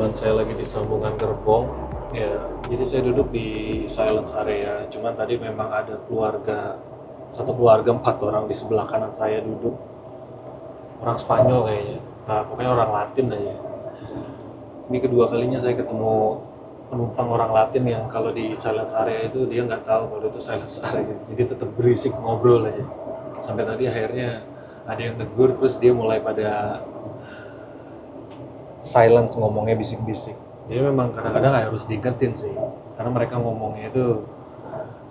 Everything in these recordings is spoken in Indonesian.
kebetulan saya lagi di sambungan gerbong ya, jadi saya duduk di silence area. Cuman tadi memang ada satu keluarga 4 orang di sebelah kanan saya duduk, orang Spanyol kayaknya, nah pokoknya orang Latin aja. Ini kedua kalinya saya ketemu penumpang orang Latin yang kalau di silence area itu dia nggak tahu kalau itu silence area, jadi tetap berisik ngobrol aja. Sampai tadi akhirnya ada yang negur, terus dia mulai pada silence, ngomongnya bisik-bisik. Jadi memang kadang-kadang harus diingetin sih, karena mereka ngomongnya itu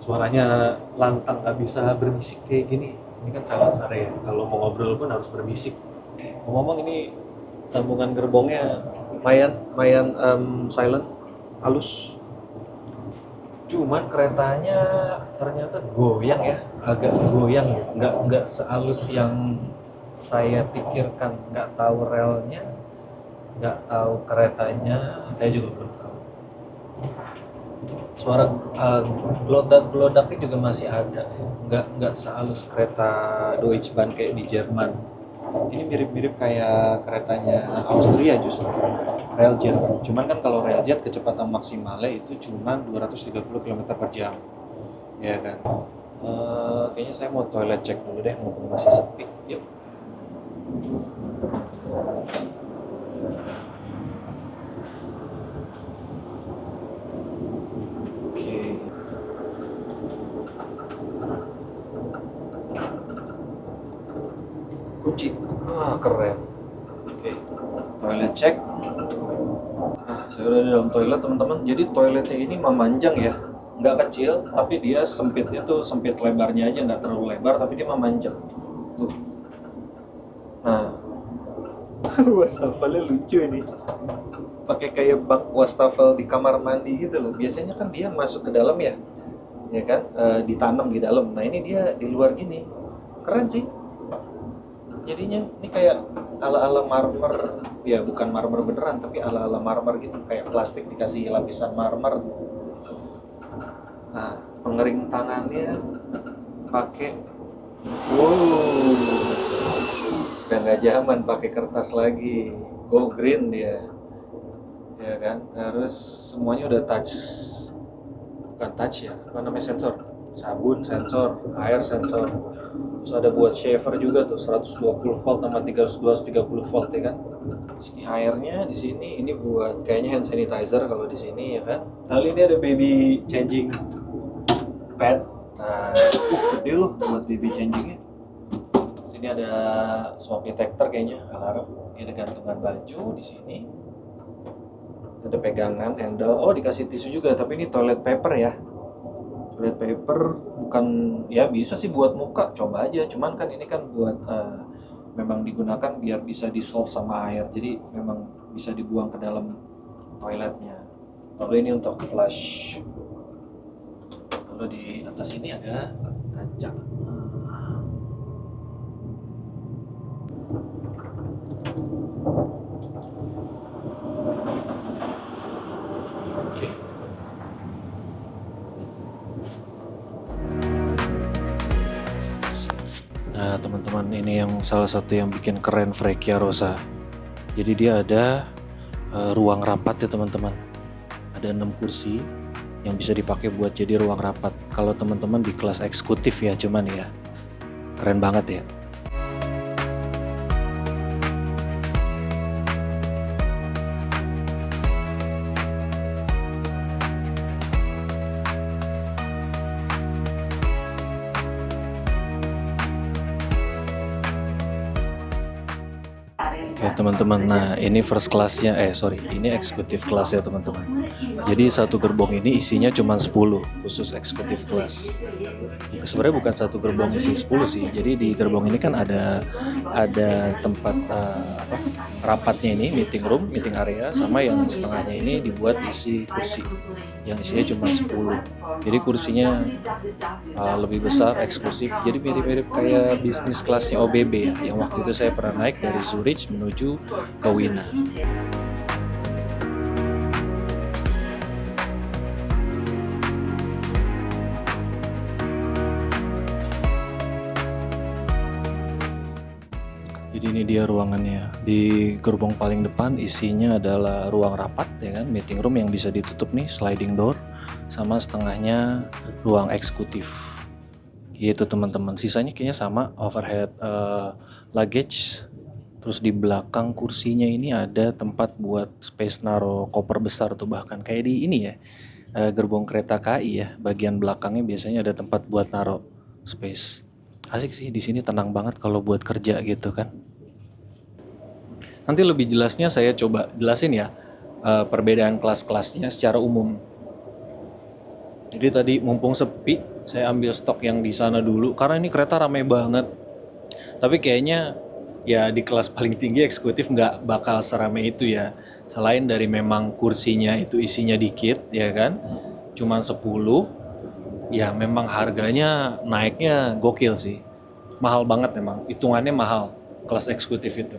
suaranya lantang, nggak bisa berbisik kayak gini. Ini kan silence area, kalau mau ngobrol pun harus berbisik. Ngomong ini sambungan gerbongnya lumayan lumayan silent, halus. Cuman keretanya ternyata goyang ya, agak goyang ya, nggak sehalus yang saya pikirkan. Nggak tahu relnya, nggak tahu keretanya, saya juga belum tahu. Suara gelodak-gelodaknya juga masih ada ya. Nggak sehalus kereta Deutsche Bahn kayak di Jerman. Ini mirip-mirip kayak keretanya Austria justru, Railjet. Cuman kan kalau Railjet kecepatan maksimalnya itu cuma 230 km per jam, ya kan. Kayaknya saya mau toilet cek dulu deh, mumpung masih sepi. Yuk. Oke. Kunci. Wah, keren. Oke. Toilet cek. Nah, saya udah di dalam toilet, teman-teman. Jadi toiletnya ini memanjang ya. Nggak kecil, tapi dia sempitnya tuh sempit lebarnya aja, nggak terlalu lebar, tapi dia memanjang. Tuh. Nah, wastafelnya lucu ini. Pakai kayak bak wastafel di kamar mandi gitu loh. Biasanya kan dia masuk ke dalam ya kan, ditanam di dalam. Nah ini dia di luar gini, keren sih. Jadinya ini kayak ala-ala marmer, ya bukan marmer beneran, tapi ala-ala marmer gitu, kayak plastik dikasih lapisan marmer. Nah, pengering tangannya pakai, wow, udah nggak zaman pakai kertas lagi, go green dia, ya kan. Terus semuanya udah touch, bukan touch ya, apa namanya, sensor, sabun sensor, air sensor. Terus ada buat shaver juga tuh, 120 volt sama 230 volt ya kan. Sini airnya di sini, ini buat kayaknya hand sanitizer kalau di sini ya kan. Lalu ini ada baby changing pad. Nah, gede loh buat baby changingnya. Sini ada smoke detector kayaknya, alarm. Ini ada gantungan baju di sini. Ada pegangan handle. Oh, dikasih tisu juga, tapi ini toilet paper ya. Toilet paper bukan, ya bisa sih buat muka, coba aja. Cuman kan ini kan buat memang digunakan biar bisa dissolve sama air. Jadi memang bisa dibuang ke dalam toiletnya. Lalu ini untuk flush. Lalu di atas ini ada kaca. Oke. Nah teman-teman, ini yang salah satu yang bikin keren Frekia Rosa. Jadi dia ada ruang rapat ya teman-teman. Ada 6 kursi yang bisa dipakai buat jadi ruang rapat. Kalau teman-teman di kelas eksekutif ya, cuman ya keren banget ya. Oke teman-teman, nah ini first class-nya, ini eksekutif kelas ya teman-teman. Jadi satu gerbong ini isinya cuma 10, khusus eksekutif kelas. Sebenarnya bukan satu gerbong isi 10 sih. Jadi di gerbong ini kan ada tempat rapatnya ini, meeting room, meeting area, sama yang setengahnya ini dibuat isi kursi yang isinya cuma 10. Jadi kursinya lebih besar, eksklusif. Jadi mirip-mirip kayak bisnis kelasnya OBB ya, yang waktu itu saya pernah naik dari Zurich menuju ke Wina. Jadi ini Ini dia ruangannya. Di gerbong paling depan isinya adalah ruang rapat ya kan, meeting room yang bisa ditutup nih, sliding door, sama setengahnya ruang eksekutif. Gitu teman-teman. Sisanya kayaknya sama, overhead luggage. Terus di belakang kursinya ini ada tempat buat space naro koper besar tuh, bahkan kayak di ini ya. Gerbong kereta KAI ya, bagian belakangnya biasanya ada tempat buat naro space. Asik sih di sini, tenang banget kalau buat kerja gitu kan. Nanti lebih jelasnya saya coba jelasin ya, perbedaan kelas-kelasnya secara umum. Jadi tadi mumpung sepi, saya ambil stok yang di sana dulu karena ini kereta ramai banget. Tapi kayaknya ya di kelas paling tinggi eksekutif nggak bakal seramai itu ya. Selain dari memang kursinya itu isinya dikit ya kan, cuman 10, ya memang harganya naiknya gokil sih. Mahal banget memang, hitungannya mahal kelas eksekutif itu.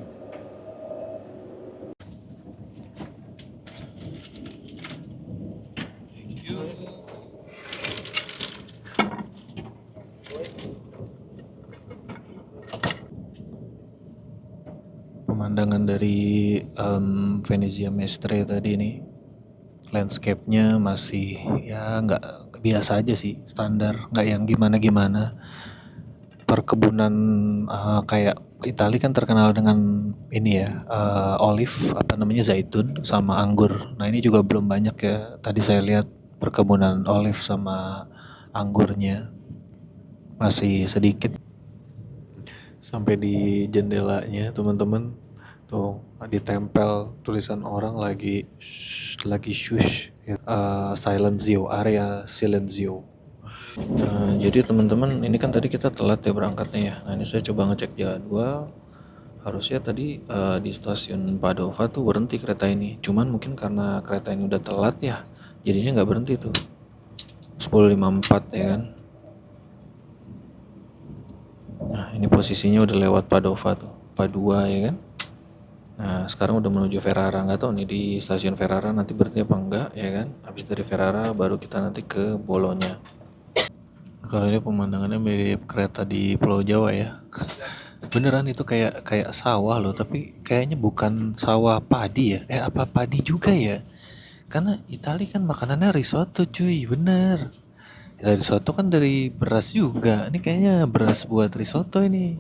Pemandangan dari Venezia Mestre tadi nih, landscape-nya masih ya nggak biasa aja sih, standar, nggak yang gimana-gimana. Perkebunan kayak Italia kan terkenal dengan ini ya, olive, apa namanya, zaitun sama anggur. Nah ini juga belum banyak ya, tadi saya lihat perkebunan olive sama anggurnya masih sedikit. Sampai di jendelanya teman-teman tuh ditempel tulisan orang lagi shush, silenzio, area silenzio. Jadi teman-teman, ini kan tadi kita telat ya berangkatnya ya. Nah ini saya coba ngecek jadwal. Harusnya tadi di stasiun Padova tuh berhenti kereta ini. Cuman mungkin karena kereta ini udah telat ya, jadinya nggak berhenti tuh. 10.54 ya kan. Nah ini posisinya udah lewat Padova tuh, Padua ya kan. Nah sekarang udah menuju Ferrara, nggak tahu nih di stasiun Ferrara nanti berhenti apa enggak ya kan. Habis dari Ferrara baru kita nanti ke Bologna. Kalau ini pemandangannya mirip kereta di Pulau Jawa ya. Beneran itu kayak kayak sawah loh, tapi kayaknya bukan sawah padi ya. Apa padi juga ya? Karena Itali kan makanannya risotto cuy, bener. Ya, risotto kan dari beras juga. Ini kayaknya beras buat risotto ini.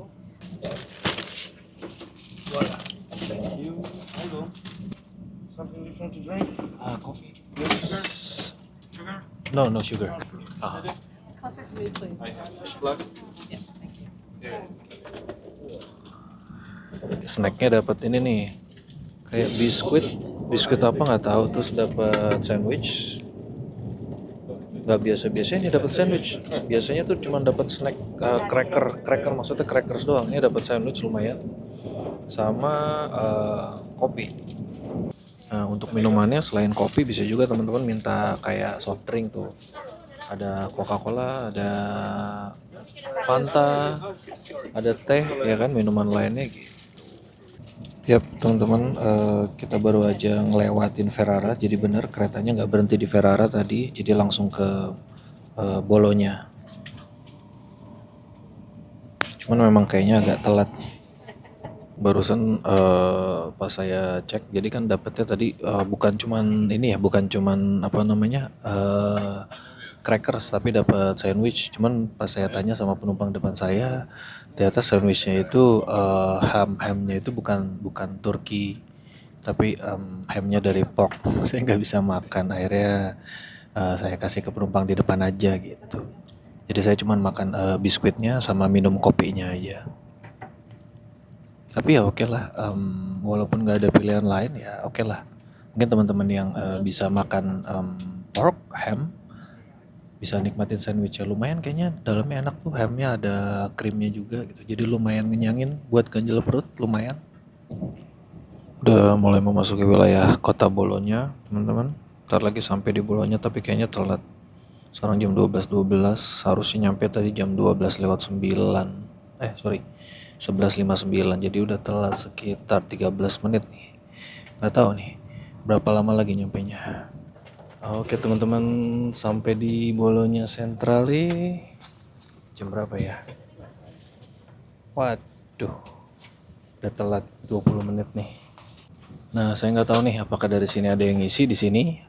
Something different to drink? Coffee. Yes. No, no sugar. Coffee for me, please. Yes, thank you. Snacknya dapat ini nih, kayak biskuit apa nggak tahu, terus dapat sandwich. Nggak biasa-biasa ini dapat sandwich. Biasanya tuh cuma dapat snack, cracker maksudnya crackers doang. Ini dapat sandwich lumayan, sama kopi. Nah, untuk minumannya selain kopi bisa juga teman-teman minta kayak soft drink tuh. Ada Coca-Cola, ada Fanta, ada teh ya kan, minuman lainnya gitu. Yap teman-teman, kita baru aja ngelewatin Ferrara, jadi bener keretanya nggak berhenti di Ferrara tadi, jadi langsung ke Bologna. Cuman memang kayaknya agak telat. Barusan pas saya cek, jadi kan dapetnya tadi bukan cuman ini ya, bukan cuman apa namanya crackers, tapi dapat sandwich. Cuman pas saya tanya sama penumpang depan saya, ternyata sandwichnya itu hamnya itu bukan Turki, tapi hamnya dari pork. Saya nggak bisa makan, akhirnya saya kasih ke penumpang di depan aja gitu. Jadi saya cuman makan biskuitnya sama minum kopinya aja. Tapi ya oke lah, walaupun nggak ada pilihan lain ya oke lah. Mungkin teman-teman yang bisa makan pork, ham, bisa nikmatin sandwichnya. Lumayan kayaknya dalamnya enak tuh, hamnya ada krimnya juga gitu. Jadi lumayan ngenyangin buat ganjel perut, lumayan. Udah mulai memasuki wilayah kota Bologna, teman-teman. Ntar lagi sampai di Bologna tapi kayaknya telat. Sekarang jam 12.12, harusnya nyampe tadi jam 12 lewat 9. Sorry, 11.59, jadi udah telat sekitar 13 menit nih. Nggak tahu nih berapa lama lagi nyampainya. Oke teman-teman, sampai di Bologna Centrale jam berapa ya? Waduh, Udah telat 20 menit nih. Nah, saya nggak tahu nih apakah dari sini ada yang ngisi di sini.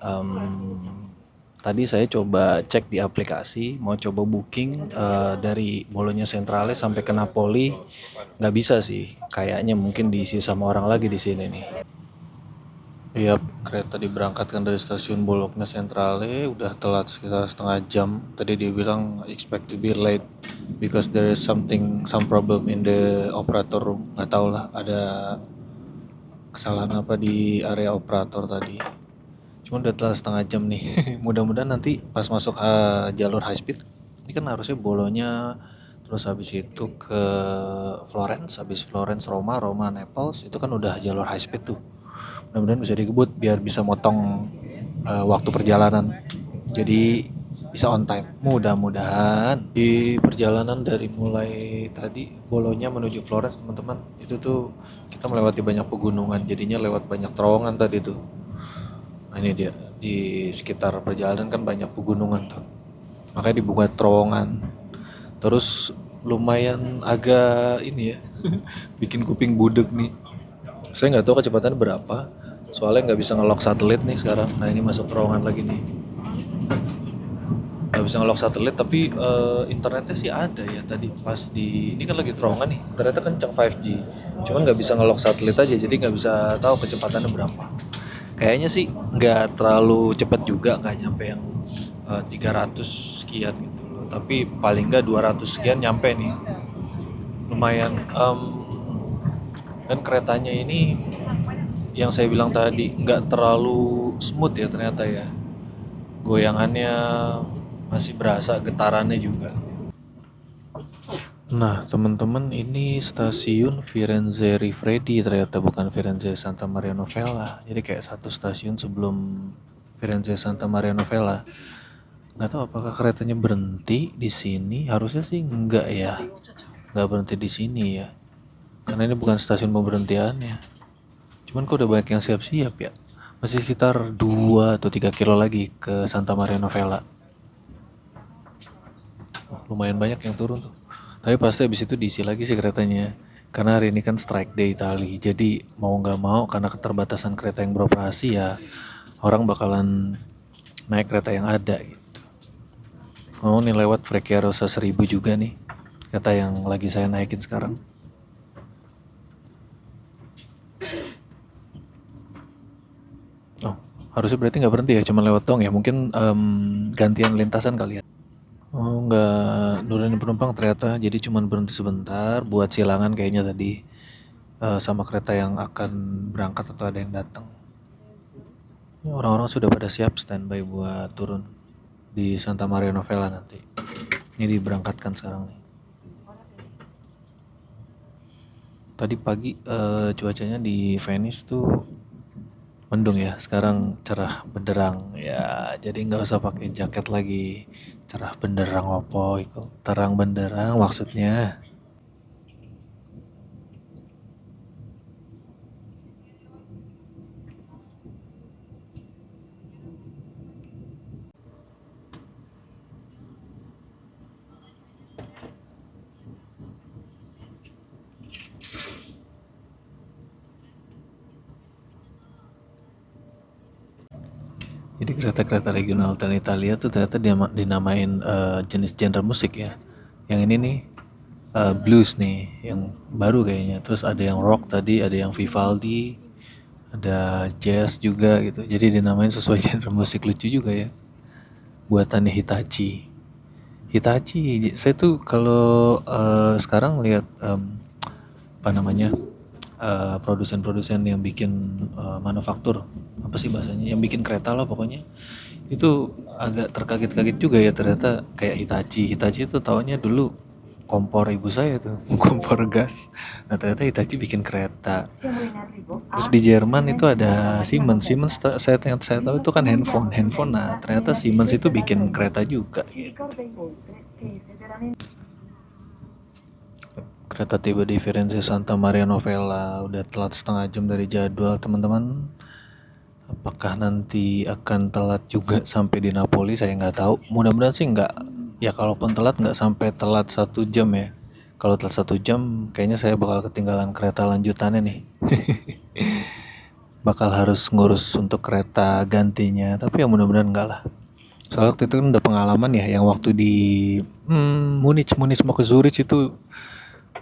Tadi saya coba cek di aplikasi, mau coba booking dari Bologna Centrale sampai ke Napoli, nggak bisa sih. Kayaknya mungkin diisi sama orang lagi di sini nih. Iya, kereta diberangkatkan dari stasiun Bologna Centrale, udah telat sekitar setengah jam. Tadi dia bilang expect to be late because there is some problem in the operator room. Nggak tahu lah, ada kesalahan apa di area operator tadi. Cuma udah telat setengah jam nih. Mudah-mudahan nanti pas masuk jalur high speed, ini kan harusnya Bolonya, terus habis itu ke Florence, habis Florence Roma, Roma Naples, itu kan udah jalur high speed tuh. Mudah-mudahan bisa dikebut biar bisa motong waktu perjalanan. Jadi bisa on time. Mudah-mudahan di perjalanan dari mulai tadi Bolonya menuju Florence teman-teman, itu tuh kita melewati banyak pegunungan, jadinya lewat banyak terowongan tadi tuh. Nah ini dia, di sekitar perjalanan kan banyak pegunungan tuh, makanya dibuat terowongan. Terus lumayan agak ini ya, bikin kuping budek nih. Saya nggak tahu kecepatan berapa, soalnya nggak bisa ngelok satelit nih sekarang. Nah ini masuk terowongan lagi nih, nggak bisa ngelok satelit, tapi internetnya sih ada ya tadi pas di ini kan lagi terowongan nih, internetnya kencang 5G, cuman nggak bisa ngelok satelit aja, jadi nggak bisa tahu kecepatannya berapa. Kayaknya sih nggak terlalu cepat juga, nggak nyampe yang 300 sekian gitu loh, tapi paling nggak 200 sekian nyampe nih, lumayan. Dan keretanya ini yang saya bilang tadi nggak terlalu smooth ya ternyata ya, goyangannya masih berasa, getarannya juga. Nah teman-teman, ini stasiun Firenze Rifredi ternyata, bukan Firenze Santa Maria Novella. Jadi kayak satu stasiun sebelum Firenze Santa Maria Novella. Nggak tahu apakah keretanya berhenti di sini. Harusnya sih enggak ya, nggak berhenti di sini ya, karena ini bukan stasiun pemberhentiannya. Cuman kok udah banyak yang siap-siap ya. Masih sekitar 2 atau 3 kilo lagi ke Santa Maria Novella. Lumayan banyak yang turun tuh. Tapi pasti habis itu diisi lagi sih keretanya. Karena hari ini kan strike day Itali. Jadi mau nggak mau karena keterbatasan kereta yang beroperasi ya, orang bakalan naik kereta yang ada gitu. Oh nih lewat Frecciarossa 1000 juga nih, kereta yang lagi saya naikin sekarang. Oh harusnya berarti nggak berhenti ya, cuma lewat dong ya. Mungkin gantian lintasan kali ya. Oh nggak nurunin penumpang ternyata, jadi cuman berhenti sebentar buat silangan kayaknya tadi, sama kereta yang akan berangkat atau ada yang datang. Ini orang-orang sudah pada siap standby buat turun di Santa Maria Novella nanti. Ini diberangkatkan sekarang nih. Tadi pagi cuacanya di Venice tuh mendung ya, sekarang cerah benderang ya, jadi nggak usah pakai jaket lagi. Cerah benderang opo itu, terang benderang maksudnya. Jadi kereta-kereta regional dan Italia tuh ternyata dinamain jenis genre musik ya. Yang ini nih blues nih, yang baru kayaknya. Terus ada yang rock tadi, ada yang Vivaldi, ada jazz juga gitu. Jadi dinamain sesuai genre musik, lucu juga ya. Buatannya Hitachi. Hitachi, saya tuh kalau sekarang lihat apa namanya, produsen-produsen yang bikin manufaktur, apa sih bahasanya, yang bikin kereta lah pokoknya, itu agak terkaget-kaget juga ya ternyata kayak Hitachi itu taunya dulu kompor ibu saya tuh, kompor gas. Nah ternyata Hitachi bikin kereta. Terus di Jerman itu ada Siemens saya tahu itu kan handphone. Nah ternyata Siemens itu bikin kereta juga gitu. Kereta tiba di Firenze Santa Maria Novella, udah telat setengah jam dari jadwal teman-teman. Apakah nanti akan telat juga sampai di Napoli, saya nggak tahu. Mudah-mudahan sih nggak. Ya kalaupun telat nggak sampai telat 1 jam ya. Kalau telat 1 jam, kayaknya saya bakal ketinggalan kereta lanjutannya nih. Bakal harus ngurus untuk kereta gantinya, tapi ya mudah-mudahan enggak lah. Soalnya waktu itu kan udah pengalaman ya, yang waktu di Munich mau ke Zurich itu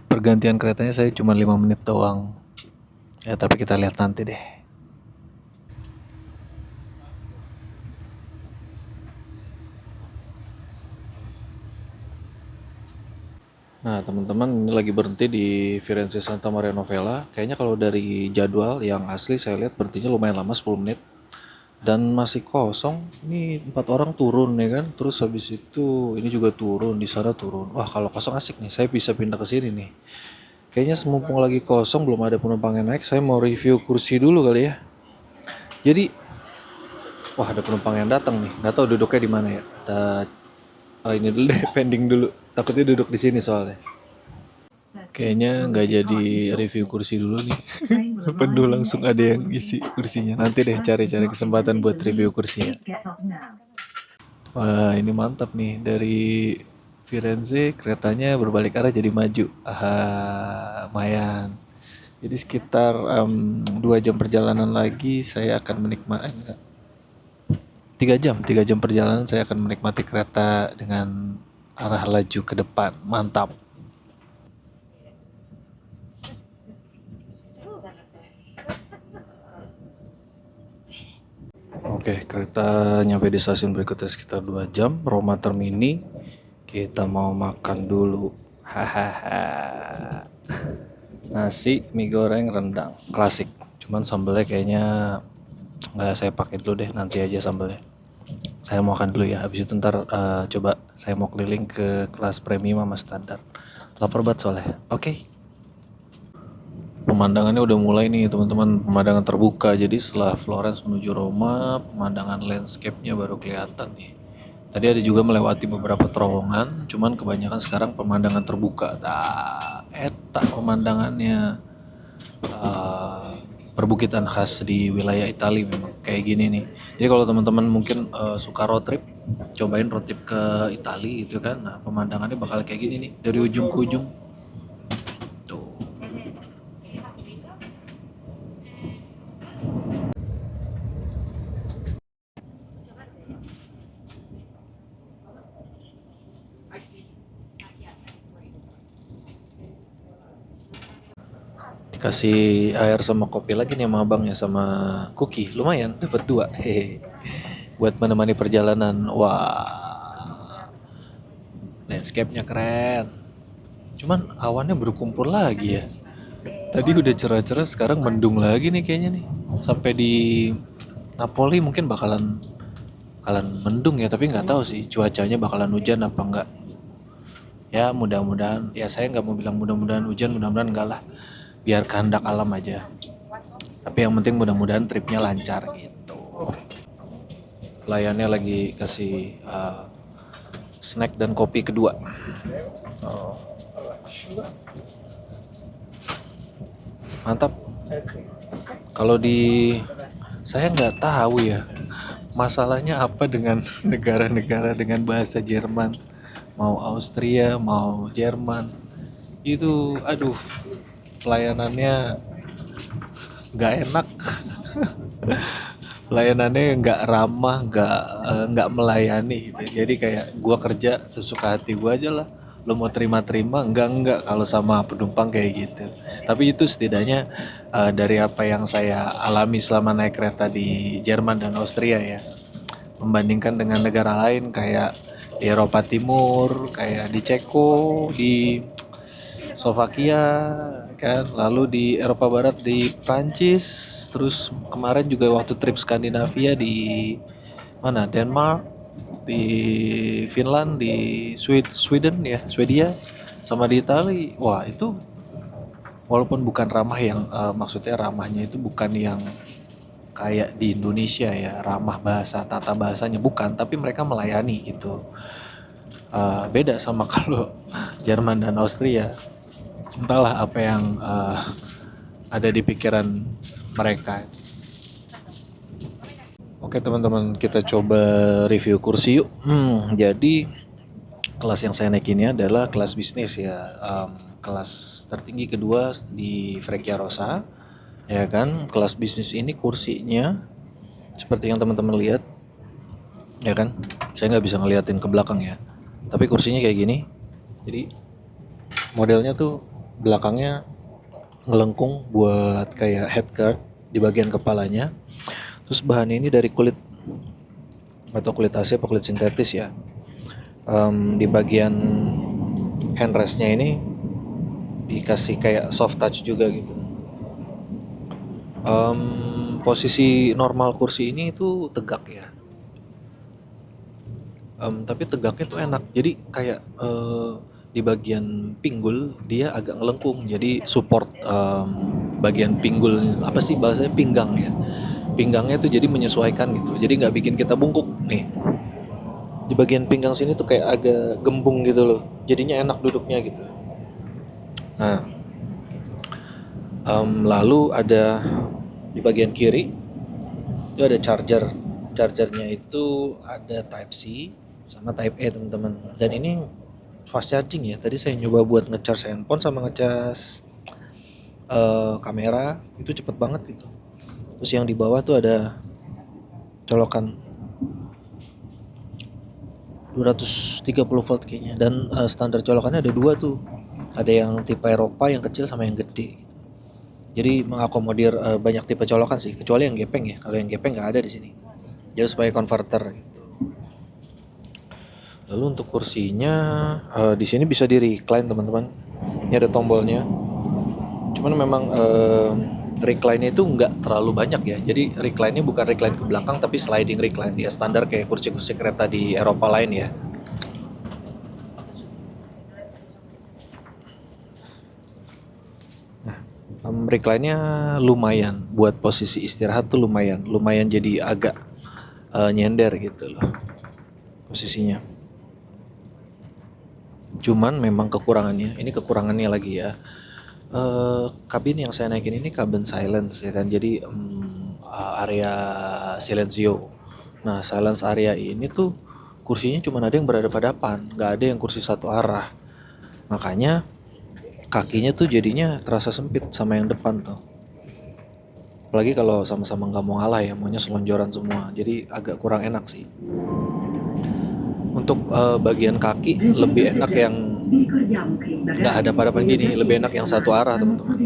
pergantian keretanya saya cuma 5 menit doang. Ya tapi kita lihat nanti deh. Nah teman-teman, ini lagi berhenti di Firenze Santa Maria Novella. Kayaknya kalau dari jadwal yang asli saya lihat berhentinya lumayan lama, 10 menit. Dan masih kosong. Ini 4 orang turun ya kan. Terus habis itu ini juga turun, di sana turun. Wah kalau kosong asik nih, saya bisa pindah ke sini nih. Kayaknya mumpung lagi kosong, belum ada penumpang yang naik, saya mau review kursi dulu kali ya. Jadi, wah ada penumpang yang datang nih. Nggak tahu duduknya di mana ya. Kita ini dulu deh, pending dulu. Takutnya duduk di sini soalnya. Kayaknya nggak jadi review kursi dulu nih. Penuh langsung ada yang isi kursinya. Nanti deh cari-cari kesempatan buat review kursinya. Wah ini mantap nih. Dari Firenze keretanya berbalik arah jadi maju. Lumayan. Jadi sekitar 2 jam perjalanan lagi saya akan menikmati 3 jam perjalanan saya akan menikmati kereta dengan arah laju ke depan. Mantap. Oke, kereta nyampe di stasiun berikutnya sekitar 2 jam. Roma Termini. Kita mau makan dulu. Hahaha. Nasi, mie goreng, rendang. Klasik. Cuman sambelnya kayaknya nggak saya pakai dulu deh. Nanti aja sambelnya. Saya mau makan dulu ya. Habis itu ntar coba saya mau keliling ke kelas premium sama standar. Lapar banget soalnya. Oke. Pemandangannya udah mulai nih teman-teman, pemandangan terbuka. Jadi setelah Florence menuju Roma, pemandangan landscape-nya baru kelihatan nih. Tadi ada juga melewati beberapa terowongan, cuman kebanyakan sekarang pemandangan terbuka. Eta pemandangannya perbukitan khas di wilayah Italia memang kayak gini nih. Jadi kalau teman-teman mungkin suka road trip, cobain road trip ke Italia gitu kan. Nah, pemandangannya bakal kayak gini nih dari ujung ke ujung. Tuh. Dikasih air sama kopi lagi nih sama abangnya sama cookie, lumayan dapat 2. Hehe. Buat menemani perjalanan. Wah, landscape-nya keren. Cuman awannya berkumpul lagi ya. Tadi udah cerah-cerah, sekarang mendung lagi nih kayaknya nih. Sampai di Napoli mungkin bakalan mendung ya, tapi nggak tahu sih cuacanya bakalan hujan apa enggak. Ya mudah-mudahan, ya saya nggak mau bilang mudah-mudahan hujan, mudah-mudahan enggak lah. Biar kehendak alam aja. Tapi yang penting mudah-mudahan tripnya lancar gitu. Pelayannya lagi kasih snack dan kopi kedua. Oh. Mantap. Kalau di saya nggak tahu ya masalahnya apa dengan negara-negara dengan bahasa Jerman, mau Austria mau Jerman itu, aduh pelayanannya nggak enak. Pelayanannya nggak ramah, nggak melayani gitu. Jadi kayak gua kerja sesuka hati gua aja lah, lo mau terima enggak kalau sama penumpang kayak gitu. Tapi itu setidaknya dari apa yang saya alami selama naik kereta di Jerman dan Austria ya, membandingkan dengan negara lain kayak di Eropa Timur, kayak di Ceko, di Slovakia kan, lalu di Eropa Barat di Prancis, terus kemarin juga waktu trip Skandinavia di mana, Denmark, di Finland, di Sweden ya, Swedia, sama di Italia. Wah itu walaupun bukan ramah yang maksudnya ramahnya itu bukan yang kayak di Indonesia ya, ramah bahasa tata bahasanya bukan, tapi mereka melayani gitu. Beda sama kalau Jerman dan Austria, entahlah apa yang ada di pikiran mereka. Oke teman-teman, kita coba review kursi yuk. Jadi kelas yang saya naik ini adalah kelas bisnis ya. kelas tertinggi kedua di Frechiarosa, ya kan. Kelas bisnis ini kursinya seperti yang teman-teman lihat, ya kan. Saya nggak bisa ngeliatin ke belakang ya, tapi kursinya kayak gini. Jadi modelnya tuh belakangnya ngelengkung buat kayak headguard di bagian kepalanya. Terus bahannya ini dari kulit atau kulit asli atau kulit sintetis ya. Di bagian handrestnya ini dikasih kayak soft touch juga gitu. Posisi normal kursi ini itu tegak ya. Tapi tegaknya tuh enak. Jadi kayak di bagian pinggul dia agak ngelengkung. Jadi support bagian pinggul, apa sih bahasanya, pinggang ya. Pinggangnya tuh jadi menyesuaikan gitu. Jadi nggak bikin kita bungkuk nih. Di bagian pinggang sini tuh kayak agak gembung gitu loh. Jadinya enak duduknya gitu. Nah, lalu ada di bagian kiri itu ada charger. Chargernya itu ada Type C sama Type A teman-teman. Dan ini fast charging ya. Tadi saya nyoba buat ngecharge handphone sama ngecas kamera, itu cepet banget gitu. Terus yang di bawah tuh ada colokan 230 volt kayaknya. Dan standar colokannya ada dua tuh. Ada yang tipe Eropa yang kecil sama yang gede. Jadi mengakomodir banyak tipe colokan sih, kecuali yang gepeng ya. Kalau yang gepeng nggak ada di sini. Jadi sebagai converter gitu. Lalu untuk kursinya di sini bisa di recline teman-teman. Ini ada tombolnya. Cuman memang recline itu nggak terlalu banyak ya. Jadi recline-nya bukan recline ke belakang tapi sliding recline. Ya standar kayak kursi-kursi kereta di Eropa lain ya. Recline-nya lumayan buat posisi istirahat tuh lumayan jadi agak nyender gitu loh posisinya. Cuman memang kekurangannya lagi ya. Kabin yang saya naikin ini kabin silence ya kan. Jadi area silenzio. Nah, silence area ini tuh kursinya cuma ada yang berhadapan-hadapan, nggak ada yang kursi satu arah. Makanya kakinya tuh jadinya terasa sempit sama yang depan tuh. Apalagi kalau sama-sama nggak mau ngalah ya, maunya selonjoran semua. Jadi agak kurang enak sih. Untuk bagian kaki lebih enak yang nggak ada hadapan gini, lebih enak yang satu arah teman-teman.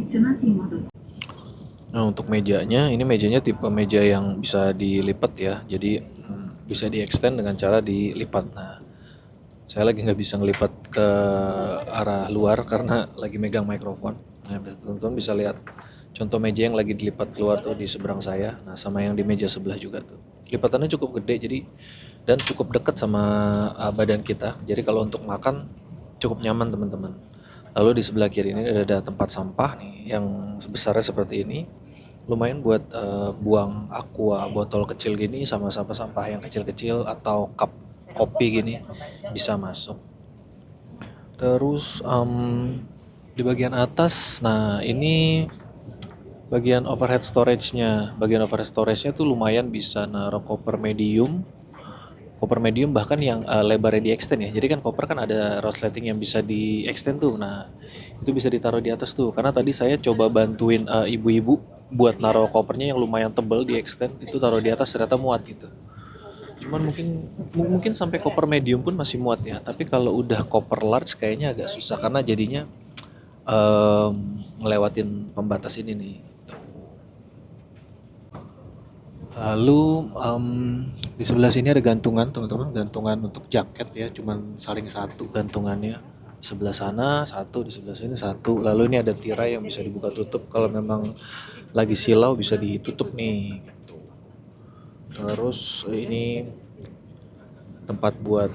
Nah, untuk mejanya, ini mejanya tipe meja yang bisa dilipat ya. Jadi bisa di-extend dengan cara dilipat. Nah, saya lagi nggak bisa ngelipat ke arah luar karena lagi megang mikrofon. Nah, teman-teman bisa lihat contoh meja yang lagi dilipat keluar tuh di seberang saya. Nah, sama yang di meja sebelah juga tuh. Lipatannya cukup gede jadi dan cukup dekat sama badan kita. Jadi kalau untuk makan cukup nyaman teman-teman. Lalu di sebelah kiri ini ada tempat sampah nih yang sebesarnya seperti ini. Lumayan buat buang aqua botol kecil gini sama sampah-sampah yang kecil-kecil atau cup kopi gini bisa masuk. Terus di bagian atas, nah ini bagian overhead storage-nya. Bagian overhead storage-nya tuh lumayan bisa naruh koper medium bahkan yang lebarnya di extend ya. Jadi kan koper kan ada resleting yang bisa di extend tuh. Nah, itu bisa ditaruh di atas tuh. Karena tadi saya coba bantuin ibu-ibu buat naruh kopernya yang lumayan tebal di extend, itu taruh di atas ternyata muat gitu. Cuman mungkin sampai koper medium pun masih muat ya. Tapi kalau udah koper large kayaknya agak susah karena jadinya ngelewatin pembatas ini nih. Lalu di sebelah sini ada gantungan teman-teman, gantungan untuk jaket ya, cuman saling satu gantungannya. Sebelah sana satu, di sebelah sini satu. Lalu ini ada tirai yang bisa dibuka tutup kalau memang lagi silau bisa ditutup nih. Gitu. Terus ini tempat buat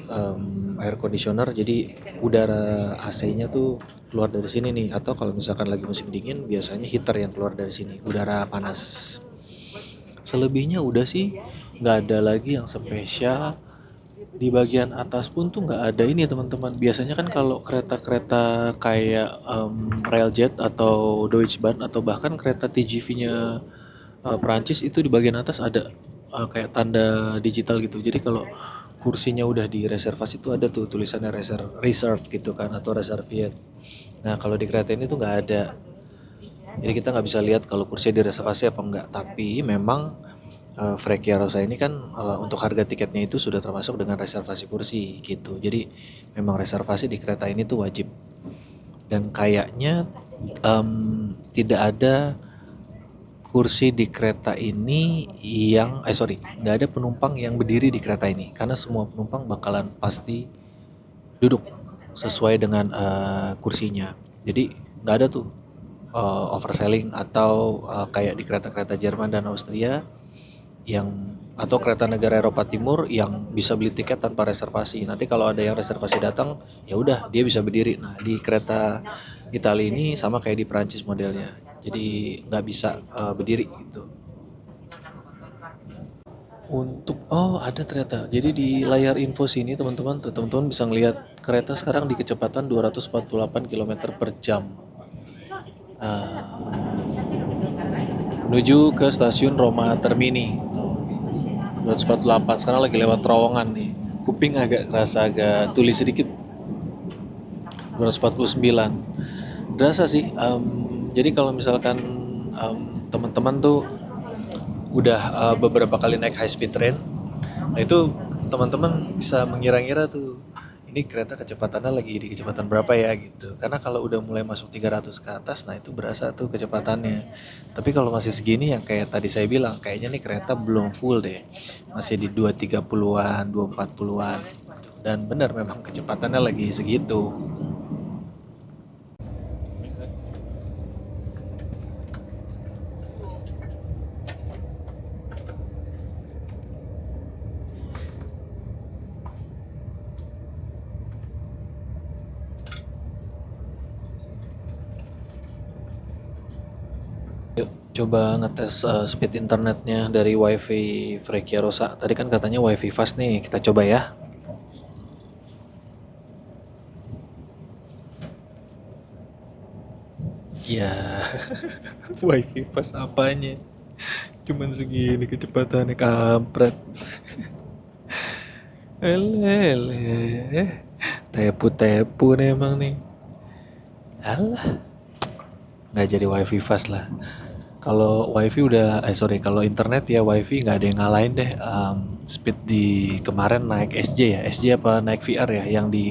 air conditioner, jadi udara AC-nya tuh keluar dari sini nih. Atau kalau misalkan lagi musim dingin biasanya heater yang keluar dari sini, udara panas. Selebihnya udah sih, nggak ada lagi yang spesial. Di bagian atas pun tuh nggak ada ini teman-teman. Biasanya kan kalau kereta-kereta kayak Railjet atau Deutsche Bahn atau bahkan kereta TGV-nya Perancis itu di bagian atas ada kayak tanda digital gitu. Jadi kalau kursinya udah direservasi itu ada tuh tulisannya reserve gitu kan atau reserved. Nah kalau di kereta ini tuh nggak ada. Jadi kita nggak bisa lihat kalau kursinya direservasi apa enggak. Tapi memang Frekia Rosa ini kan untuk harga tiketnya itu sudah termasuk dengan reservasi kursi gitu. Jadi memang reservasi di kereta ini tuh wajib. Dan kayaknya tidak ada kursi di kereta ini yang nggak ada penumpang yang berdiri di kereta ini karena semua penumpang bakalan pasti duduk sesuai dengan kursinya. Jadi nggak ada tuh overselling atau kayak di kereta-kereta Jerman dan Austria yang atau kereta negara Eropa Timur yang bisa beli tiket tanpa reservasi. Nanti kalau ada yang reservasi datang, ya udah dia bisa berdiri. Nah di kereta Italia ini sama kayak di Perancis modelnya. Jadi nggak bisa berdiri gitu. Ada ternyata. Jadi di layar info sini teman-teman bisa ngelihat kereta sekarang di kecepatan 248 km per jam. Menuju ke stasiun Roma Termini. 248 sekarang lagi lewat terowongan nih. Kuping agak tuli sedikit. 249. Berasa sih. Jadi kalau misalkan teman-teman tuh udah beberapa kali naik high speed train, nah itu teman-teman bisa mengira-ngira tuh ini kereta kecepatannya lagi di kecepatan berapa ya gitu. Karena kalau udah mulai masuk 300 ke atas, nah itu berasa tuh kecepatannya. Tapi kalau masih segini yang kayak tadi saya bilang, kayaknya nih kereta belum full deh. Masih di 230-an, 240-an. Dan benar memang kecepatannya lagi segitu. Yuk, coba ngetes speed internetnya dari WiFi Frekia Rosa. Tadi kan katanya WiFi fast nih, kita coba ya. Ya, WiFi fast apanya? Cuman segini kecepatannya kampret. Tepu-tepu nih emang nih. Alah, nggak jadi WiFi fast lah. Kalau WiFi kalau internet ya WiFi nggak ada yang ngalahin deh. Speed di kemarin naik SJ ya, SJ apa naik VR ya, yang di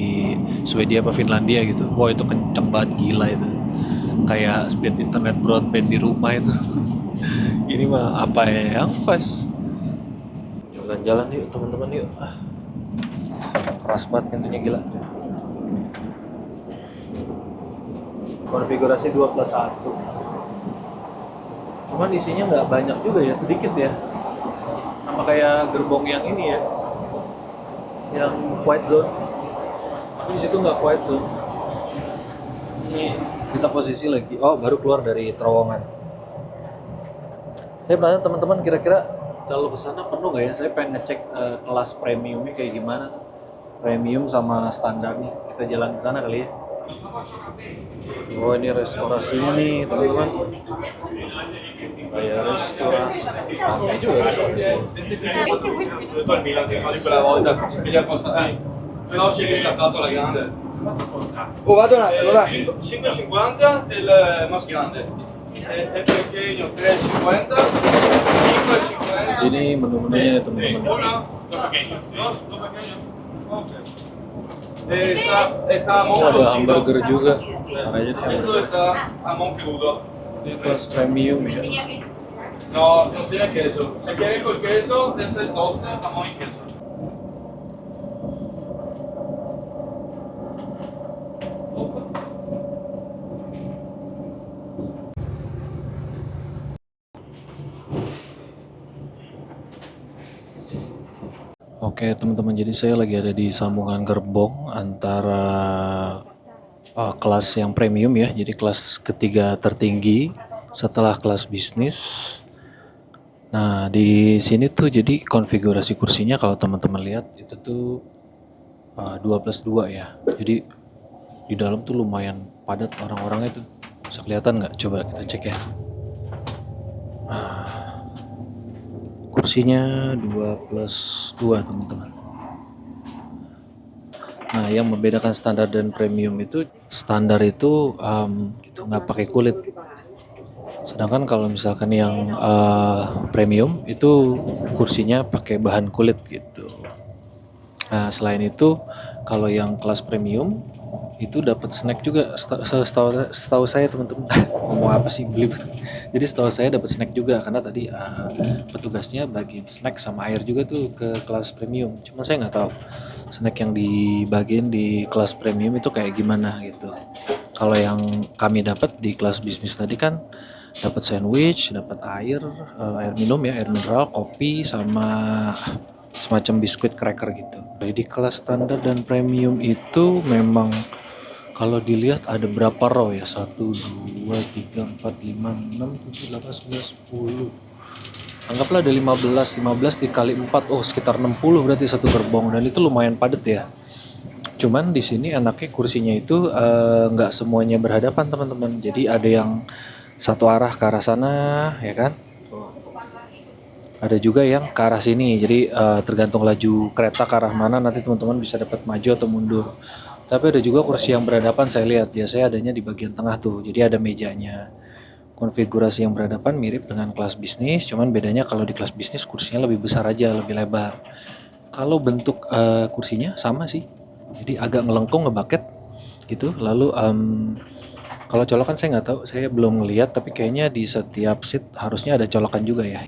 Swedia apa Finlandia gitu. Wah itu kenceng banget, gila itu. Kayak speed internet broadband di rumah itu. Ini mah apa ya yang fast? Jalan-jalan yuk teman-teman yuk. Keras banget pintunya, gila. Konfigurasi 2+1. Cuman isinya nggak banyak juga ya, sedikit ya. Sama kayak gerbong yang ini ya, yang quiet zone. Tapi di situ nggak quiet zone. Ini kita posisi lagi. Oh, baru keluar dari terowongan. Saya penanya teman-teman, kira-kira kalau ke sana penuh nggak ya? Saya pengen ngecek kelas premiumnya kayak gimana tuh. Premium sama standarnya. Kita jalan ke sana kali ya. Oh, ini restorasinya nih, teman-teman. Kayak restorasi. Ramai juga restorasi. Oh, vado un attimo, là. 5,50 il más grande. El pequeño 3,50, 5,50. Ini menu-menunya nih teman-teman. Uno, dos pequeños. Dos pequeños. Okay. Está a Oh, monto ada hamburger juga. Makanya nih Esto hamburger. está jamón crudo. Plus premium ya. No, no tiene queso. Si quiere con queso, es el toste, jamón y queso. Oke teman-teman, jadi saya lagi ada di sambungan gerbong antara kelas yang premium ya, jadi kelas ketiga tertinggi setelah kelas bisnis. Nah di sini tuh jadi konfigurasi kursinya kalau teman-teman lihat itu tuh 2+2 ya. Jadi di dalam tuh lumayan padat orang-orangnya tuh. Bisa kelihatan nggak? Coba kita cek ya. Kursinya 2+2 teman-teman. Nah, yang membedakan standar dan premium itu standar itu itu nggak pakai kulit. Sedangkan kalau misalkan yang premium itu kursinya pakai bahan kulit gitu. Nah, selain itu kalau yang kelas premium itu dapat snack juga setahu saya teman-teman. Ngomong apa sih beli. Jadi setahu saya dapat snack juga karena tadi petugasnya bagiin snack sama air juga tuh ke kelas premium. Cuma saya nggak tahu snack yang dibagiin di kelas premium itu kayak gimana gitu. Kalau yang kami dapat di kelas bisnis tadi kan dapat sandwich, dapat air, air minum ya, air mineral, kopi sama semacam biskuit cracker gitu. Jadi di kelas standar dan premium itu memang kalau dilihat ada berapa row ya? 1, 2, 3, 4, 5, 6, 7, 8, 9, 10. Anggaplah ada 15 dikali 4, oh sekitar 60 berarti satu gerbong dan itu lumayan padat ya. Cuman di sini enaknya kursinya itu nggak semuanya berhadapan teman-teman. Jadi ada yang satu arah ke arah sana ya kan. Ada juga yang ke arah sini. Jadi tergantung laju kereta ke arah mana nanti teman-teman bisa dapat maju atau mundur. Tapi ada juga kursi yang berhadapan saya lihat. Biasanya adanya di bagian tengah tuh. Jadi ada mejanya. Konfigurasi yang berhadapan mirip dengan kelas bisnis, cuman bedanya kalau di kelas bisnis kursinya lebih besar aja, lebih lebar. Kalau bentuk kursinya sama sih. Jadi agak ngelengkung, ngebucket gitu. Lalu kalau colokan saya nggak tahu, saya belum ngeliat, tapi kayaknya di setiap seat harusnya ada colokan juga ya.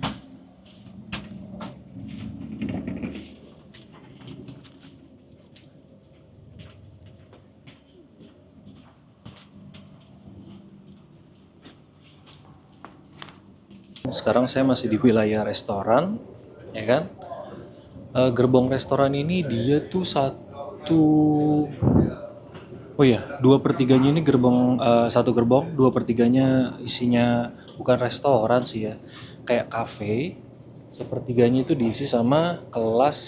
Sekarang saya masih di wilayah restoran, ya kan? Gerbong restoran ini dia tuh oh iya, 2/3-nya ini gerbong satu gerbong, 2/3-nya isinya bukan restoran sih ya, kayak cafe. Sepertiganya itu diisi sama kelas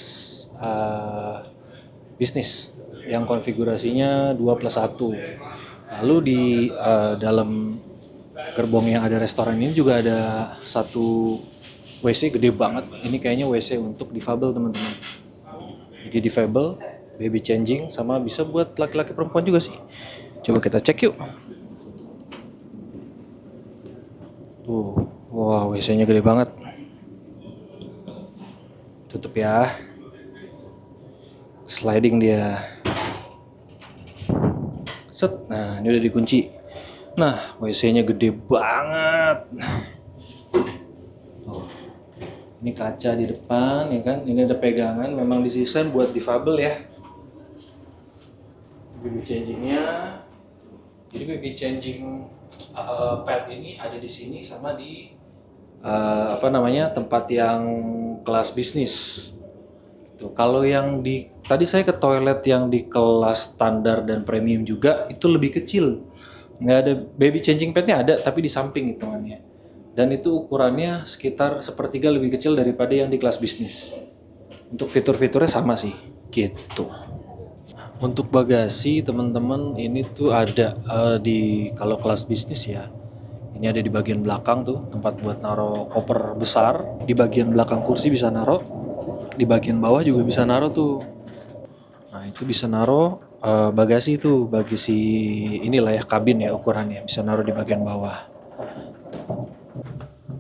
bisnis yang konfigurasinya 2+1. Lalu di dalam gerbong yang ada restoran ini juga ada satu WC gede banget. Ini kayaknya WC untuk difabel teman-teman. Jadi difabel, baby changing, sama bisa buat laki-laki perempuan juga sih. Coba kita cek yuk. Tuh, wah WC-nya gede banget. Tutup ya. Sliding dia. Set, nah ini udah dikunci. Nah, WC-nya gede banget. Tuh. Ini kaca di depan ya kan. Ini ada pegangan, memang didesain buat difabel ya. Baby changingnya. Jadi baby changing pad ini ada di sini sama di tempat yang kelas bisnis. Gitu. Kalau yang tadi saya ke toilet yang di kelas standar dan premium juga itu lebih kecil. Nggak ada baby changing padnya, ada tapi di samping hitungannya. Dan itu ukurannya sekitar 1/3 lebih kecil daripada yang di kelas bisnis. Untuk fitur-fiturnya sama sih, gitu. Untuk bagasi teman-teman ini tuh ada kalau kelas bisnis ya. Ini ada di bagian belakang tuh tempat buat naruh koper besar. Di bagian belakang kursi bisa naruh. Di bagian bawah juga bisa naruh tuh. Nah itu bisa naruh bagasi tuh, bagasi inilah ya kabin ya ukurannya, bisa naruh di bagian bawah.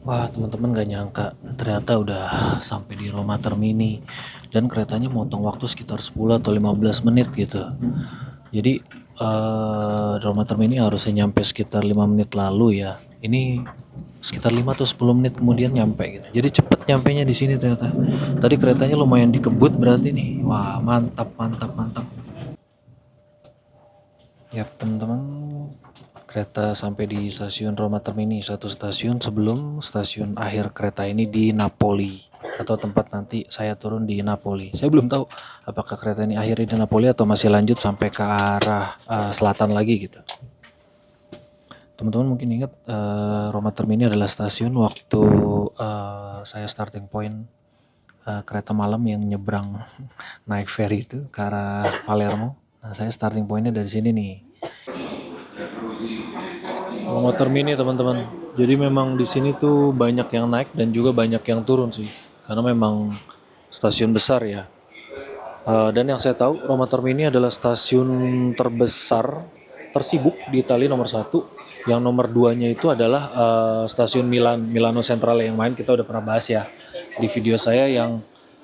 Wah teman-teman gak nyangka ternyata udah sampai di Roma Termini dan keretanya motong waktu sekitar 10 atau 15 menit gitu. Jadi Roma Termini harusnya nyampe sekitar 5 menit lalu ya. Ini sekitar 5 atau 10 menit kemudian nyampe gitu. Jadi cepet nyampenya di sini ternyata. Tadi keretanya lumayan dikebut berarti nih. Wah, mantap. Ya, teman-teman, kereta sampai di stasiun Roma Termini, satu stasiun sebelum stasiun akhir kereta ini di Napoli atau tempat nanti saya turun di Napoli. Saya belum tahu apakah kereta ini akhirnya di Napoli atau masih lanjut sampai ke arah selatan lagi gitu. Teman-teman mungkin ingat Roma Termini adalah stasiun waktu saya starting point kereta malam yang nyebrang naik ferry itu ke arah Palermo. Nah, saya starting pointnya dari sini nih. Roma Termini teman-teman. Jadi memang di sini tuh banyak yang naik dan juga banyak yang turun sih. Karena memang stasiun besar ya. Dan yang saya tahu Roma Termini adalah stasiun terbesar, tersibuk di Italia nomor 1. Yang nomor 2-nya itu adalah stasiun Milano Centrale yang main kita udah pernah bahas ya di video saya yang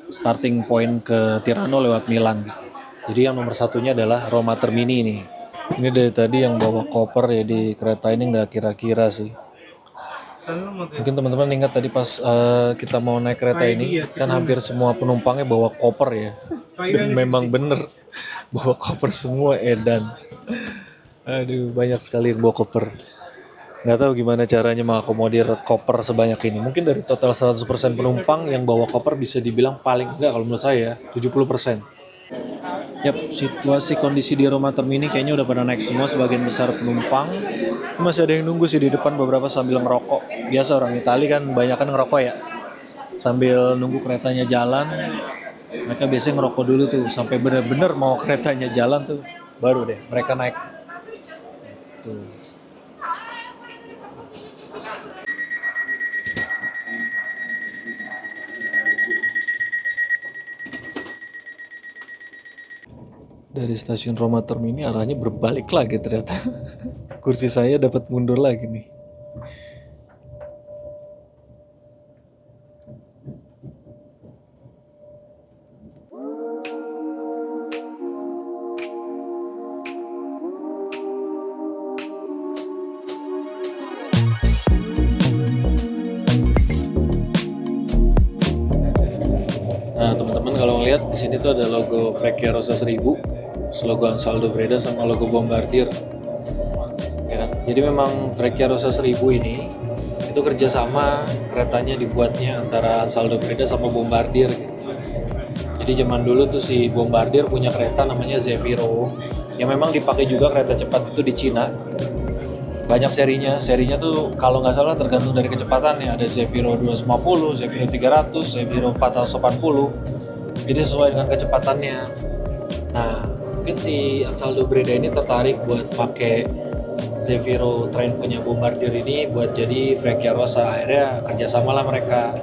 starting point ke Tirano lewat Milan gitu. Jadi yang nomor 1-nya adalah Roma Termini ini. Ini dari tadi yang bawa koper ya di kereta ini nggak kira-kira sih. Mungkin teman-teman ingat tadi pas kita mau naik kereta ini kan hampir semua penumpangnya bawa koper ya. Dan memang bener bawa koper semua edan. Aduh banyak sekali yang bawa koper. Nggak tahu gimana caranya mengakomodir koper sebanyak ini. Mungkin dari total 100% penumpang yang bawa koper bisa dibilang paling enggak kalau menurut saya 70%. Yap, situasi kondisi di Roma Termini kayaknya udah pada naik semua sebagian besar penumpang. Masih ada yang nunggu sih di depan beberapa sambil ngerokok. Biasa orang Italia kan banyak kan ngerokok ya. Sambil nunggu keretanya jalan, mereka biasanya ngerokok dulu tuh sampai bener-bener mau keretanya jalan tuh baru deh mereka naik. Tuh. Dari stasiun Roma Termini arahnya berbalik lagi ternyata. Kursi saya dapat mundur lagi nih. Nah teman-teman kalau ngeliat di sini tuh ada logo Frecciarossa 1000, logo Ansaldo Breda sama logo Bombardier. Ya kan? Jadi memang Frecciarossa 1000 ini itu kerjasama keretanya dibuatnya antara Ansaldo Breda sama Bombardier gitu. Jadi zaman dulu tuh si Bombardier punya kereta namanya Zefiro yang memang dipakai juga kereta cepat itu di Cina. Banyak serinya tuh kalau nggak salah tergantung dari kecepatannya. Ada Zefiro 250, Zefiro 300, Zefiro 480. Jadi sesuai dengan kecepatannya. Nah, mungkin si Ansaldo Breda ini tertarik buat pakai Zefiro train punya Bombardier ini buat jadi Frecciarossa. Akhirnya kerjasama lah mereka.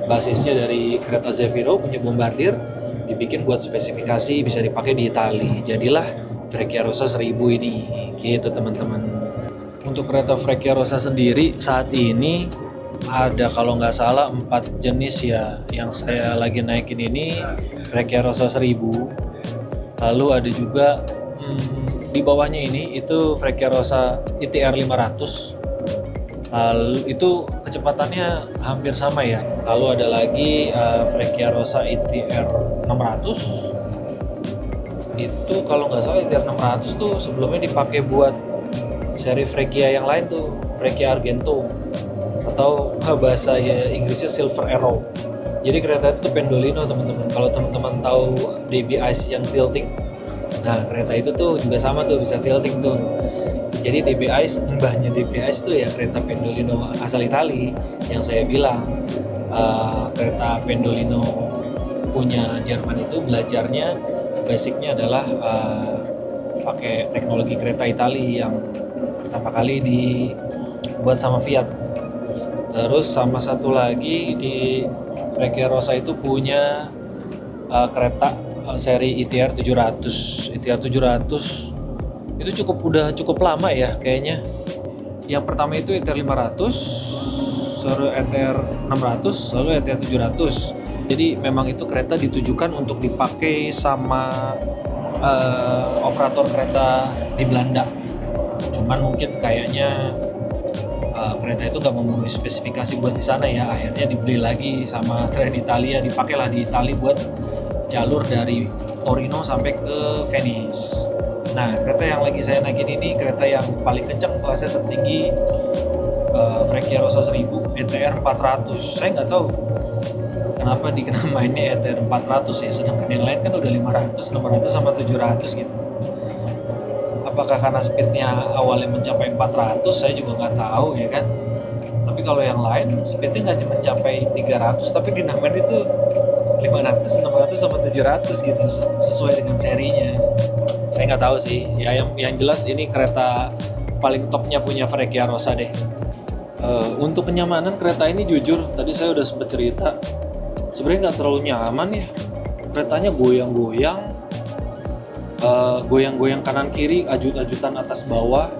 Basisnya dari kereta Zefiro punya Bombardier dibikin buat spesifikasi bisa dipakai di Italia. Jadilah Frecciarossa 1000 ini. Gitu teman-teman. Untuk kereta Frecciarossa sendiri saat ini ada kalau nggak salah 4 jenis ya. Yang saya lagi naikin ini Frecciarossa 1000. Lalu ada juga di bawahnya ini itu Frecciarossa ITR 500. Lalu itu kecepatannya hampir sama ya. Lalu ada lagi Frecciarossa ITR 600. Itu kalau nggak salah ITR 600 tuh sebelumnya dipakai buat seri Freccia yang lain tuh, Freccia Argento atau bahasa ya, Inggrisnya Silver Arrow. Jadi kereta itu tuh Pendolino teman-teman. Kalau teman-teman tahu DB Ice yang tilting, nah kereta itu tuh juga sama tuh bisa tilting tuh. Jadi DB Ice, mbahnya DB Ice tuh ya kereta Pendolino asal Itali yang saya bilang kereta Pendolino punya Jerman itu belajarnya basicnya adalah pakai teknologi kereta Itali yang pertama kali dibuat sama Fiat. Terus sama satu lagi di Frecciarossa itu punya kereta seri ITR 700. ITR 700 itu udah cukup lama ya kayaknya. Yang pertama itu ITR 500, lalu ITR 600, lalu ITR 700. Jadi memang itu kereta ditujukan untuk dipakai sama operator kereta di Belanda. Cuman mungkin kayaknya kereta itu gak memenuhi spesifikasi buat di sana ya. Akhirnya dibeli lagi sama Trenitalia, dipakailah di Italia buat jalur dari Torino sampai ke Venice. Nah, kereta yang lagi saya naikin ini kereta yang paling kencang, kelasnya tertinggi, Frecciarossa 1000 ETR 400. Saya nggak tahu kenapa dikenamainnya ETR 400 ya, sedangkan yang lain kan udah 500, 600 sama 700 gitu. Apakah karena speednya awalnya mencapai 400, saya juga nggak tahu ya kan. Tapi kalau yang lain speednya nggak mencapai 300, tapi dinamain itu 500, 600 sama 700 gitu sesuai dengan serinya. Saya nggak tahu sih. Ya yang jelas ini kereta paling topnya punya Frecciarossa deh. Untuk kenyamanan kereta ini jujur tadi saya udah sempet cerita sebenarnya nggak terlalu nyaman ya. keretanya goyang-goyang, goyang-goyang kanan kiri, ajut-ajutan atas bawah.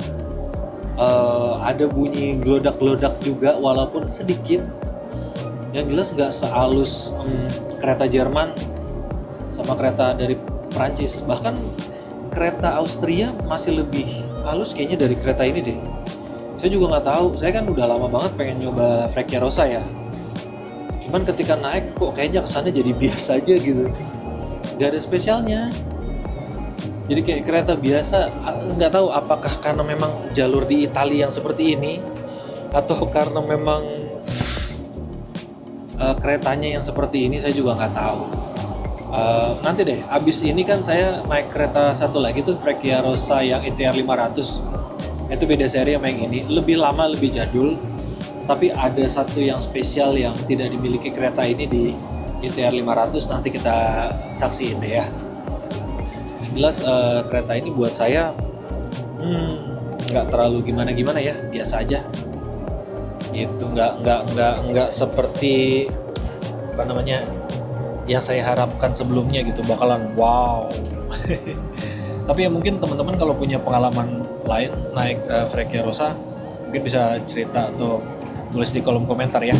Ada bunyi gelodak-gelodak juga walaupun sedikit. Yang jelas nggak sehalus kereta Jerman sama kereta dari Prancis. Bahkan kereta Austria masih lebih halus kayaknya dari kereta ini deh. Saya juga nggak tahu, saya kan udah lama banget pengen nyoba Frecciarossa ya. Cuman ketika naik kok kayaknya kesannya jadi biasa aja gitu. Nggak ada spesialnya. Jadi kayak kereta biasa, nggak tahu apakah karena memang jalur di Italia yang seperti ini atau karena memang keretanya yang seperti ini, saya juga nggak tahu. Nanti deh, abis ini kan saya naik kereta satu lagi tuh Frecciarossa yang ITR 500. Itu beda seri sama yang ini, lebih lama, lebih jadul. Tapi ada satu yang spesial yang tidak dimiliki kereta ini di ITR 500, nanti kita saksiin deh ya. Yang jelas kereta ini buat saya nggak terlalu gimana-gimana ya, biasa aja. Itu nggak seperti apa namanya yang saya harapkan sebelumnya gitu, bakalan wow. Tapi ya mungkin teman-teman kalau punya pengalaman lain naik Frecciarossa mungkin bisa cerita atau tulis di kolom komentar ya.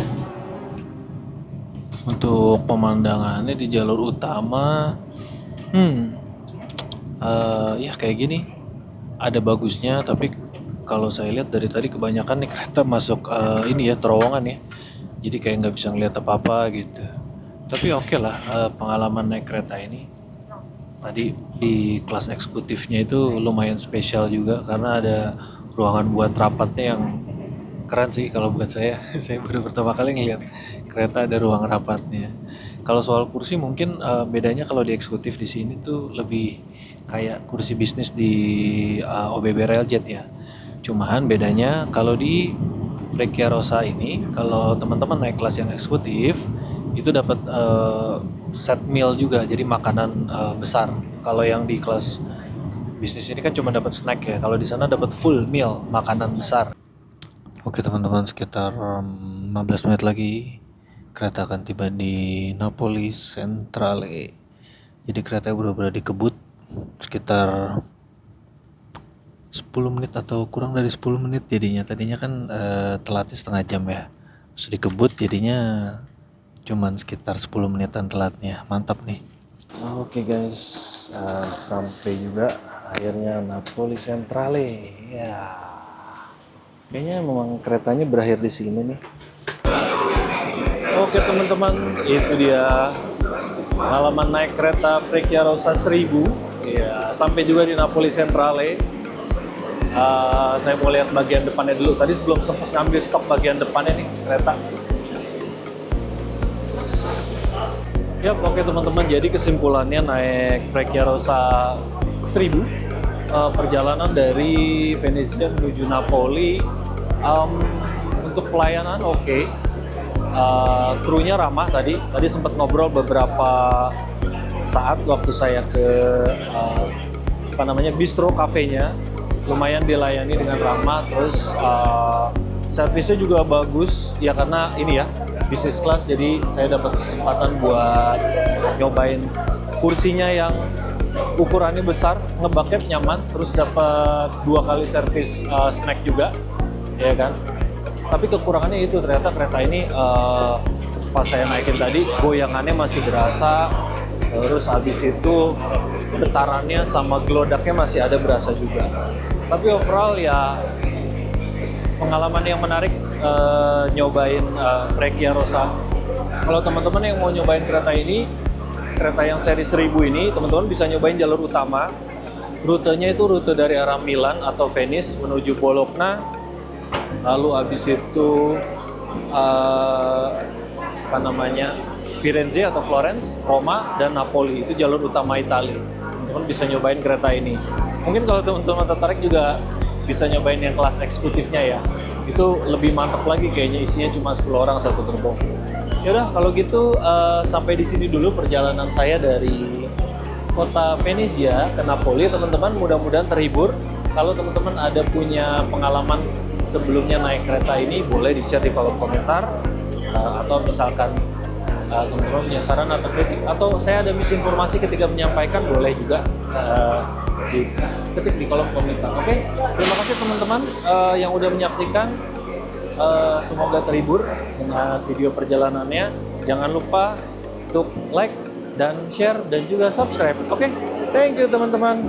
Untuk pemandangannya di jalur utama, ya kayak gini, ada bagusnya. Tapi kalau saya lihat dari tadi kebanyakan nih kereta masuk ini ya terowongan ya, jadi kayak nggak bisa ngeliat apa-apa gitu. Tapi oke lah, pengalaman naik kereta ini tadi di kelas eksekutifnya itu lumayan spesial juga karena ada ruangan buat rapatnya yang keren sih kalau buat saya. Saya baru pertama kali ngeliat kereta ada ruang rapatnya. Kalau soal kursi mungkin bedanya kalau di eksekutif di sini tuh lebih kayak kursi bisnis di OBB Railjet ya. Cuman bedanya kalau di Frecciarossa ini, kalau teman-teman naik kelas yang eksekutif itu dapat set meal juga, jadi makanan besar. Kalau yang di kelas bisnis ini kan cuma dapat snack ya. Kalau di sana dapat full meal, makanan besar. Oke teman-teman, sekitar 15 menit lagi kereta akan tiba di Napoli Centrale. Jadi kereta benar-benar dikebut sekitar 10 menit atau kurang dari 10 menit jadinya. Tadinya kan telatnya setengah jam ya. Terus dikebut jadinya cuman sekitar 10 menitan telatnya. Mantap nih. Oke guys, sampai juga akhirnya Napoli Centrale. Ya, kayaknya memang keretanya berakhir di sini nih. Oke teman-teman, itu dia pengalaman naik kereta Frecciarossa 1000. Ya, sampai juga di Napoli Centrale. Saya mau lihat bagian depannya dulu. Tadi sebelum sempat ngambil stok bagian depannya nih kereta. Ya, oke teman-teman, jadi kesimpulannya naik Frecciarossa 1000, perjalanan dari Venezia menuju Napoli, untuk pelayanan oke. Krunya ramah tadi sempat ngobrol beberapa saat waktu saya ke bistro kafenya, lumayan dilayani dengan ramah. Terus servisnya juga bagus ya, karena ini ya bisnis kelas, jadi saya dapat kesempatan buat nyobain kursinya yang ukurannya besar, ngebaknya nyaman, terus dapat 2 kali servis snack juga ya kan. Tapi kekurangannya itu ternyata kereta ini pas saya naikin tadi goyangannya masih berasa, terus habis itu getarannya sama gelodaknya masih ada berasa juga. Tapi overall ya pengalaman yang menarik nyobain Frecciarossa. Kalau teman-teman yang mau nyobain kereta ini, kereta yang seri 1000 ini, teman-teman bisa nyobain jalur utama. Rutenya itu rute dari arah Milan atau Venice menuju Bologna, lalu habis itu Firenze atau Florence, Roma, dan Napoli. Itu jalur utama Italia. Teman-teman bisa nyobain kereta ini. Mungkin kalau teman-teman tertarik juga bisa nyobain yang kelas eksekutifnya ya. Itu lebih mantap lagi, kayaknya isinya cuma 10 orang satu gerbong. Yaudah, kalau gitu sampai di sini dulu perjalanan saya dari kota Venezia ke Napoli. Teman-teman mudah-mudahan terhibur. Kalau teman-teman ada punya pengalaman sebelumnya naik kereta ini, boleh di-share di kolom komentar. Atau misalkan teman-teman punya saran atau kritik, atau saya ada misinformasi ketika menyampaikan, boleh juga ketik di kolom komentar. Oke, terima kasih teman-teman yang udah menyaksikan. Semoga terhibur dengan video perjalanannya. Jangan lupa untuk like dan share dan juga subscribe. Oke, thank you teman-teman.